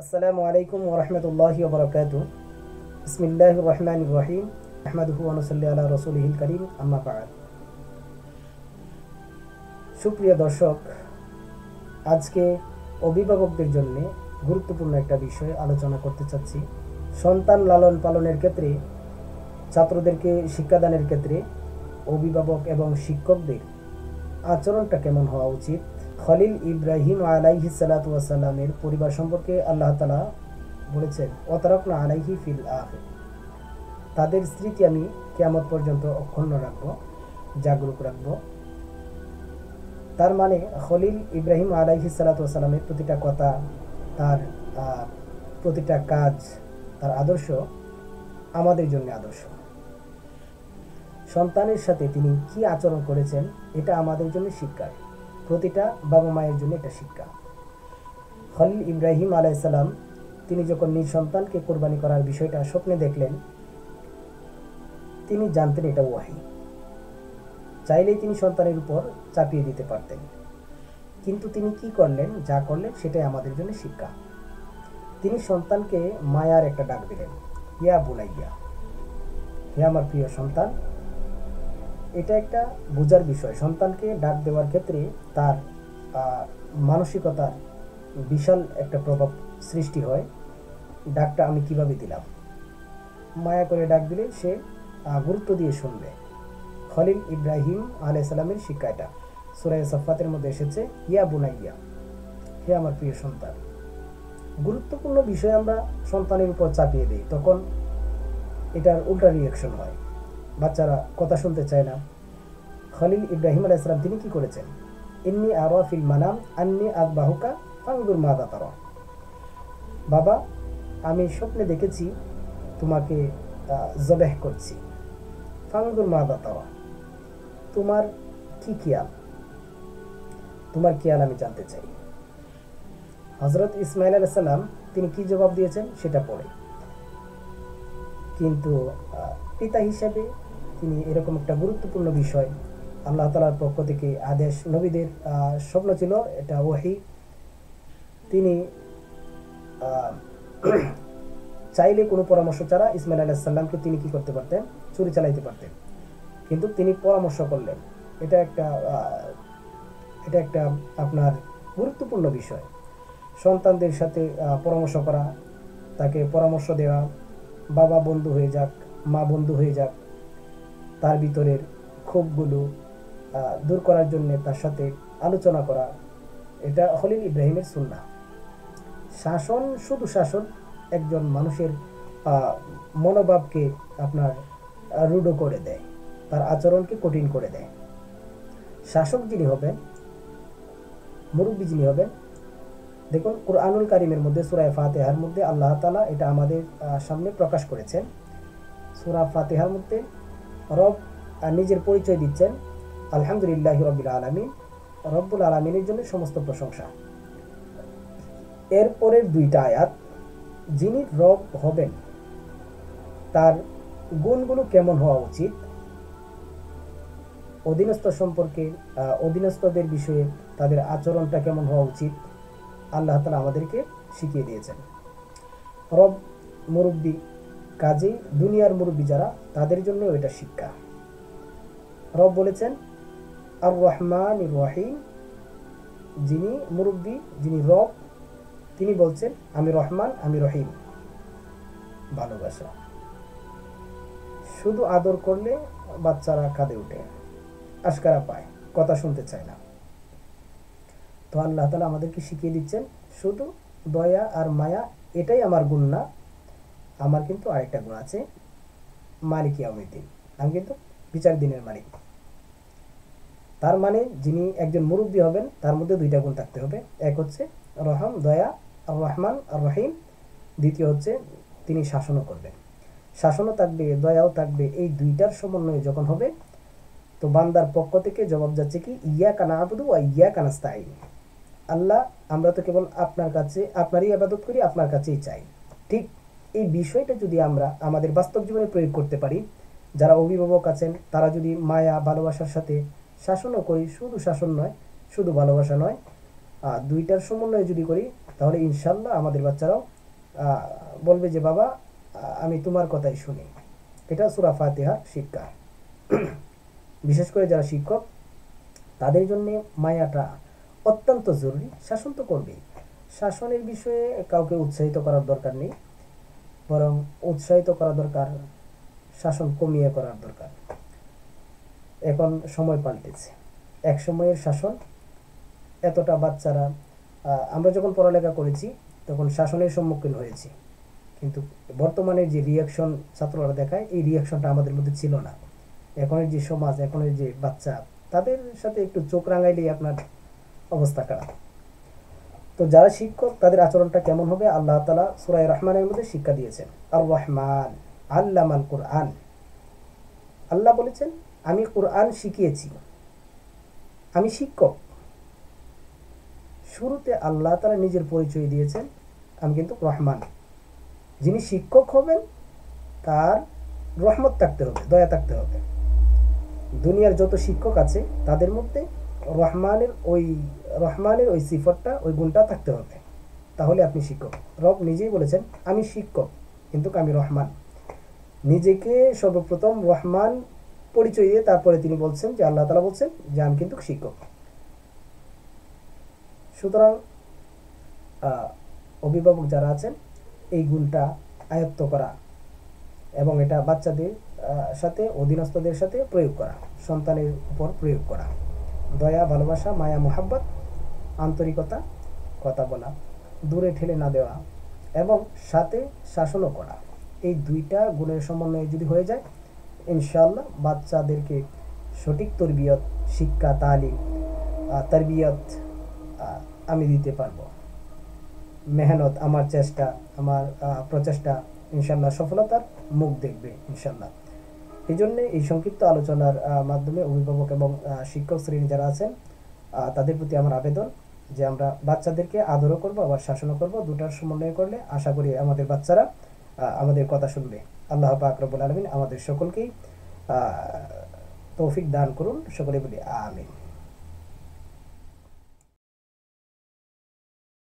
আসসালামু আলাইকুম ওয়া রাহমাতুল্লাহি ওয়া বারাকাতুহু। বিসমিল্লাহির রহমানির রহিম। আহমাদুহু ওয়া নুসাল্লি আলা রাসূলিহিল কারীম, আম্মা বা'দ। সুপ্রিয় দর্শক, আজকে অভিভাবকদের জন্য গুরুত্বপূর্ণ একটা বিষয় আলোচনা করতে চাচ্ছি। সন্তান লালন পালনের ক্ষেত্রে, ছাত্রদেরকে শিক্ষাদানের ক্ষেত্রে অভিভাবক এবং শিক্ষকদের আচরণটা কেমন হওয়া উচিত। খলিল ইব্রাহিম আলাইহিস সালাতু ওয়াস সালামের পরিবার সম্পর্কে আল্লাহ তাআলা বলেছেন, ওয়াতারাকনা আলাইহি ফিল আখির, তাদের স্মৃতি আমি কিয়ামত পর্যন্ত অক্ষুণ্ণ রাখবো, জাগরুক রাখবো। তার মানে খলিল ইব্রাহিম আলাইহিস সালাতু ওয়াস সালামের প্রতিটা কথা, তার প্রতিটা কাজ, তার আদর্শ আমাদের জন্য আদর্শ। সন্তানের সাথে তিনি কি আচরণ করেছেন, এটা আমাদের জন্য শিক্ষা। প্রতিটা বাবা মায়ের জন্য এটা শিক্ষা। খলিল ইব্রাহিম আলাইহিস সালাম তিনি যখন নিজ সন্তানকে কোরবানি করার বিষয়টা স্বপ্নে দেখলেন, তিনি জানতেন এটা ওয়াহী। চাইলেই তিনি সন্তানের উপর চাপিয়ে দিতে পারতেন, কিন্তু তিনি কি করলেন, যা করলেন সেটাই আমাদের জন্য শিক্ষা। তিনি সন্তানকে মায়ার একটা ডাক দিলেন, ইয়া বুনাইয়া, হে আমার প্রিয় সন্তান। এটা একটা বোঝার বিষয়। সন্তানকে ডাক দেওয়ার ক্ষেত্রে তার মানসিকতার বিশাল একটা প্রভাব সৃষ্টি হয়। ডাকটা আমি কিভাবে দিলাম, মায়া করে ডাক দিলে সে গুরুত্ব দিয়ে শুনবে। খলিল ইব্রাহিম আলাইহিস সালামের শিক্ষা এটা। সূরা সাফফাতের মধ্যে এসেছে, ইয়া বুনাইয়া, হে আমার প্রিয় সন্তান। গুরুত্বপূর্ণ বিষয় আমরা সন্তানের উপর চাপিয়ে দিই, তখন এটার উল্টা রিয়াকশন হয়। বাচ্চারা কথা শুনতে চায় না। খলিল ইব্রাহিম আলাইহিস সালাম তিনি কি করেছেন, ইন্নী আরা ফিল মানাম আন্নী আযবাহুকা ফানজুর মাযা তারা। বাবা, আমি স্বপ্নে দেখেছি তোমাকে জবেহ করছি। ফানজুর মাযা তারা, তোমার কি খেয়াল, তোমার খেয়াল আমি জানতে চাই। হযরত ইসমাঈল আলাইহিস সালাম তিনি কি জবাব দিয়েছেন সেটা পড়ে। কিন্তু পিতা হিসেবে তিনি এরকম একটা গুরুত্বপূর্ণ বিষয়, আল্লাহ তাআলার পক্ষ থেকে আদেশ, নবীদের স্বপ্ন ছিল, এটা ওহী। তিনি চাইলে কোনো পরামর্শ ছাড়া ইসমাঈল আলাইহিস সালামকে তিনি কি করতে পারতেন, ছুরি চালাইতে পারতেন, কিন্তু তিনি পরামর্শ করলেন। এটা একটা আপনার গুরুত্বপূর্ণ বিষয়। সন্তানদের সাথে পরামর্শ করা, তাকে পরামর্শ দেওয়া, বাবা বন্ধু হয়ে যাক, মা বন্ধু হয়ে যাক, তার ভিতরের ক্ষোভগুলো দূর করার জন্য তার সাথে আলোচনা করা, এটা খলিল ইব্রাহিমের সুন্নাহ। শাসন, শুধু শাসন একজন মানুষের মনোভাবকে আপনার রূঢ় করে দেয়, তার আচরণকে কঠিন করে দেয়। শাসক যিনি হবেন, মুরব্বী যিনি হবেন, দেখুন কুরআনুল কারীমের মধ্যে সূরা ফাতিহার মধ্যে আল্লাহ তাআলা এটা আমাদের সামনে প্রকাশ করেছেন। সূরা ফাতিহার মধ্যে রব নিজের পরিচয় দিচ্ছেন, আলহামদুলিল্লাহি রাব্বিল আলামিন, রব্বুল আলামিনের জন্য সমস্ত প্রশংসা। এরপরের দুইটা আয়াত, যিনি রব হবেন তার গুণগুলো কেমন হওয়া উচিত, অধীনস্থ সম্পর্কে, অধীনস্থদের বিষয়ে তাদের আচরণটা কেমন হওয়া উচিত, আল্লাহ তাআলা আমাদেরকে শিখিয়ে দিয়েছেন। রব মুরব্বী, কাজেই দুনিয়ার মুরব্বী যারা, তাদের জন্য এটা শিক্ষা। রব বলেছেন আর রহমানির রহিম, যিনি মুরব্বী, যিনি রব, তিনি বলছেন আমি রহমান, আমি রহিম। ভালোবাসা, শুধু আদর করলে বাচ্চারা কাঁদে উঠে, আশকারা পায়, কথা শুনতে চায় না। তো আল্লাহ তাআলা আমাদেরকে শিখিয়ে দিচ্ছেন, শুধু দয়া আর মায়া এটাই আমার গুণ না, আমার কিন্তু আরেকটা গুণ আছে, মালিক ইয়াউমিদ্দিন, আমি কিন্তু বিচার দিনের মালিক। তার মানে যিনি একজন মুরব্বী হবেন তার মধ্যে দুইটা গুণ থাকতে হবে। এক হচ্ছে রহম, দয়া, আর রহমান আর রহিম। দ্বিতীয় হচ্ছে তিনি শাসনও করবেন, শাসনও থাকবে, দয়াও থাকবে। এই দুইটার সমন্বয় যখন হবে, তো বান্দার পক্ষ থেকে জবাব যাচ্ছে কি, ইয়াকা না'বুদু ওয়া ইয়াকা নাস্তাঈন। আল্লাহ, আমরা তো কেবল আপনার কাছে, আপনারই ইবাদত করি, আপনার কাছেই চাই। ঠিক এই বিষয়টা যদি আমরা আমাদের বাস্তব জীবনে প্রয়োগ করতে পারি, যারা অভিভাবক আছেন তারা যদি মায়া ভালোবাসার সাথে শাসনও করি, শুধু শাসন নয়, শুধু ভালোবাসা নয়, দুইটার সমন্বয় যদি করি, তাহলে ইনশাল্লাহ আমাদের বাচ্চারাও বলবে যে বাবা আমি তোমার কথাই শুনি। এটা সূরা ফাতিহার শিক্ষা। বিশেষ করে যারা শিক্ষক তাদের জন্য মায়াটা অত্যন্ত জরুরি। শাসন তো করবেই, শাসনের বিষয়ে কাউকে উৎসাহিত করার দরকার নেই, বরং উৎসাহিত করা দরকার, শাসন কমিয়ে করার দরকার। এখন সময় পাল্টেছে। এক সময়ের শাসন এতটা বাচ্চারা আমরা যখন পড়ালেখা করেছি তখন শাসনের সম্মুখীন হয়েছি, কিন্তু বর্তমানে যে রিয়াকশন ছাত্ররা দেখায় এই রিয়াকশনটা আমাদের মধ্যে ছিল না। এখনের যে সমাজ, এখনের যে বাচ্চা, তাদের সাথে একটু চোখ রাঙাইলেই আপনার অবস্থা খারাপ। তো যারা শিক্ষক তাদের আচরণটা কেমন হবে আল্লাহ তাআলা সূরা রহমানের মধ্যে শিক্ষা দিয়েছেন। আর রহমান আল্লামাল কুরআন, আল্লাহ বলেছেন আমি কুরআন শিখিয়েছি, আমি শিক্ষক। শুরুতে আল্লাহ তাআলা নিজের পরিচয় দিয়েছেন আমি কিন্তু রহমান। যিনি শিক্ষক হবেন তার রহমত থাকতে হবে, দয়া থাকতে হবে। দুনিয়ার যত শিক্ষক আছে তাদের মধ্যে রহমানের ওই সিফতটা, ওই গুণটা থাকতে হবে, তাহলে আপনি শিক্ষক। রব নিজেই বলেছেন আমি শিক্ষক কিন্তু আমি রহমান। নিজেকে সর্বপ্রথম রহমান পরিচয় দিয়ে তারপরে তিনি বলছেন যে আল্লাহ তাআলা বলছেন যে আমি কিন্তু শিক্ষক। সুতরাং অভিভাবক যারা আছেন এই গুণটা আয়ত্ত করা এবং এটা বাচ্চাদের সাথে, অধীনস্থদের সাথে প্রয়োগ করা, সন্তানের উপর প্রয়োগ করা। দয়া, ভালোবাসা, মায়া, মোহাব্বত, আন্তরিকতা, কথা বলা, দূরে ঠেলে না দেওয়া এবং সাথে শাসনও করা, এই দুইটা গুণের সমন্বয়ে যদি হয়ে যায় ইনশাআল্লাহ বাচ্চাদেরকে সঠিক তরবিয়ত, শিক্ষা, তালিম, তরবিয়ত আমি দিতে পারবো। মেহনত, আমার চেষ্টা, আমার প্রচেষ্টা ইনশাআল্লাহ সফলতার মুখ দেখবে ইনশাআল্লাহ। এই জন্য এই সংক্ষিপ্ত আলোচনার মাধ্যমে অভিভাবক এবং শিক্ষক শ্রেণী যারা আছেন তাদের প্রতি আমার আবেদন যে আমরা বাচ্চাদেরকে আদরও করবো আবার শাসনও করবো। দুটার সমন্বয় করলে আশা করি আমাদের বাচ্চারা আমাদের কথা শুনবে। আল্লাহ পাক রব্বুল আলামিন আমাদের সকলকেই তৌফিক দান করুন। সকলে বলি আমিন।